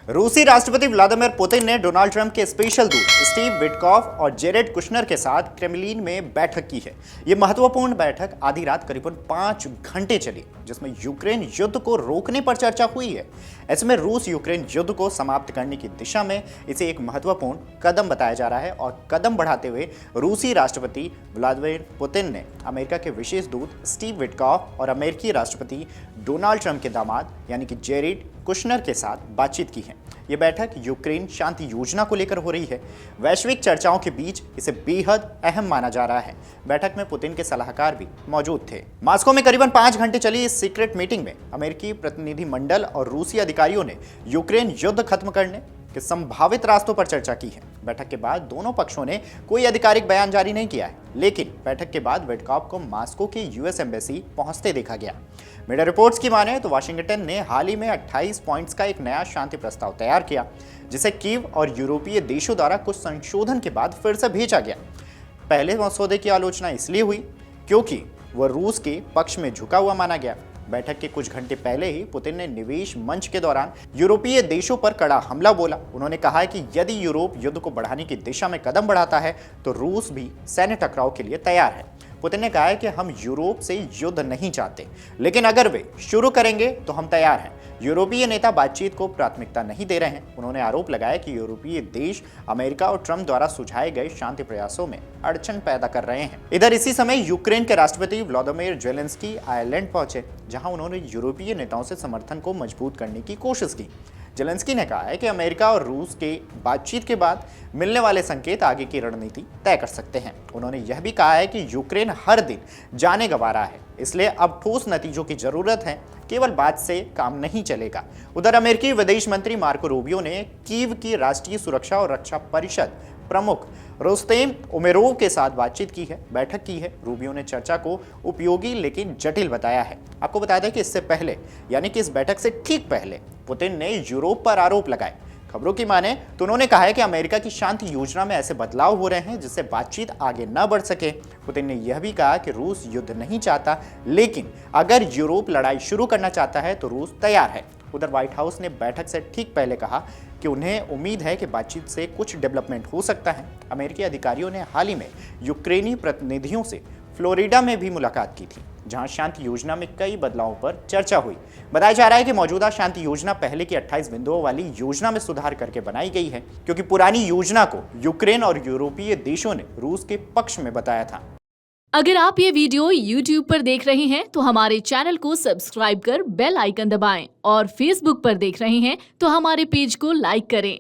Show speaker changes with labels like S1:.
S1: रूसी राष्ट्रपति Vladimir Putin ने डोनाल्ड ट्रंप के स्पेशल दूत स्टीव विटकॉफ और जेरेड कुशनर के साथ क्रेमलिन में बैठक की है। ये महत्वपूर्ण बैठक आधी रात करीबन 5 घंटे चली, जिसमें यूक्रेन युद्ध को रोकने पर चर्चा हुई है। ऐसे में रूस यूक्रेन युद्ध को समाप्त करने की दिशा में इसे एक महत्वपूर्ण कदम बताया जा रहा है और कदम बढ़ाते हुए रूसी राष्ट्रपति व्लादिमीर पुतिन ने अमेरिका के विशेष दूत स्टीव विटकॉफ और अमेरिकी राष्ट्रपति डोनाल्ड ट्रंप के दामाद यानी कि जेरेड कुशनर के साथ बातचीत की है। ये बैठक यूक्रेन शांति योजना को लेकर हो रही है। वैश्विक चर्चाओं के बीच इसे बेहद अहम माना जा रहा है। बैठक में पुतिन के सलाहकार भी मौजूद थे। मॉस्को में करीबन 5 घंटे चली इस सीक्रेट मीटिंग में अमेरिकी प्रतिनिधि मंडल और रूसी अधिकारियों ने यूक्रेन युद्ध खत्म करने के संभावित रास्तों पर चर्चा की है। बैठक के बाद दोनों पक्षों ने कोई आधिकारिक बयान जारी नहीं किया है, लेकिन बैठक के बाद विटकॉफ को मॉस्को की यूएस एम्बेसी पहुंचते देखा गया। मीडिया रिपोर्ट्स की माने तो वाशिंगटन ने हाल ही में 28 पॉइंट्स का एक नया शांति प्रस्ताव तैयार किया, जिसे कीव और यूरोपीय देशों द्वारा कुछ संशोधन के बाद फिर से भेजा गया। पहले मसौदे की आलोचना इसलिए हुई क्योंकि वह रूस के पक्ष में झुका हुआ माना गया। बैठक के कुछ घंटे पहले ही पुतिन ने निवेश मंच के दौरान यूरोपीय देशों पर कड़ा हमला बोला। उन्होंने कहा है कि यदि यूरोप युद्ध को बढ़ाने की दिशा में कदम बढ़ाता है तो रूस भी सैन्य टकराव के लिए तैयार है। पुतिन ने कहा है कि हम यूरोप से युद्ध नहीं चाहते, लेकिन अगर वे शुरू करेंगे तो हम तैयार हैं। यूरोपीय नेता बातचीत को प्राथमिकता नहीं दे रहे हैं। उन्होंने आरोप लगाया कि यूरोपीय देश अमेरिका और ट्रंप द्वारा सुझाए गए शांति प्रयासों में अड़चन पैदा कर रहे हैं। इधर इसी समय यूक्रेन के राष्ट्रपति व्लादिमीर जेलेंस्की आयरलैंड पहुंचे, जहां उन्होंने यूरोपीय नेताओं से समर्थन को मजबूत करने की कोशिश की। जेलेंस्की ने कहा है कि अमेरिका और रूस के बातचीत के बाद मिलने वाले संकेत आगे की रणनीति तय कर सकते हैं। उन्होंने यह भी कहा है कि यूक्रेन हर दिन जाने गंवा रहा है, इसलिए अब ठोस नतीजों की जरूरत है, केवल बात से काम नहीं चलेगा। उधर अमेरिकी विदेश मंत्री मार्को रूबियो ने कीव की राष्ट्रीय सुरक्षा और रक्षा परिषद प्रमुख रुस्तेम उमेरोव के साथ बातचीत की है, बैठक की है। रूबियो ने चर्चा को उपयोगी लेकिन जटिल बताया है। आपको बता दें कि इससे पहले यानी कि इस बैठक से ठीक पहले पुतिन ने यूरोप पर आरोप लगाए। खबरों की माने तो उन्होंने कहा है कि अमेरिका की शांति योजना में ऐसे बदलाव हो रहे हैं जिससे बातचीत आगे न बढ़ सके। पुतिन ने यह भी कहा कि रूस युद्ध नहीं चाहता, लेकिन अगर यूरोप लड़ाई शुरू करना चाहता है तो रूस तैयार है। उधर व्हाइट हाउस ने बैठक से ठीक पहले कहा कि उन्हें उम्मीद है कि बातचीत से कुछ डेवलपमेंट हो सकता है। अमेरिकी अधिकारियों ने हाल ही में यूक्रेनी प्रतिनिधियों से फ्लोरिडा में भी मुलाकात की थी, जहां शांति योजना में कई बदलावों पर चर्चा हुई। बताया जा रहा है कि मौजूदा शांति योजना पहले की 28 बिंदुओं वाली योजना में सुधार करके बनाई गई है, क्योंकि पुरानी योजना को यूक्रेन और यूरोपीय देशों ने रूस के पक्ष में बताया था।
S2: अगर आप ये वीडियो YouTube पर देख रहे हैं तो हमारे चैनल को सब्सक्राइब कर बेल आइकन दबाएं और Facebook पर देख रहे हैं तो हमारे पेज को लाइक करें।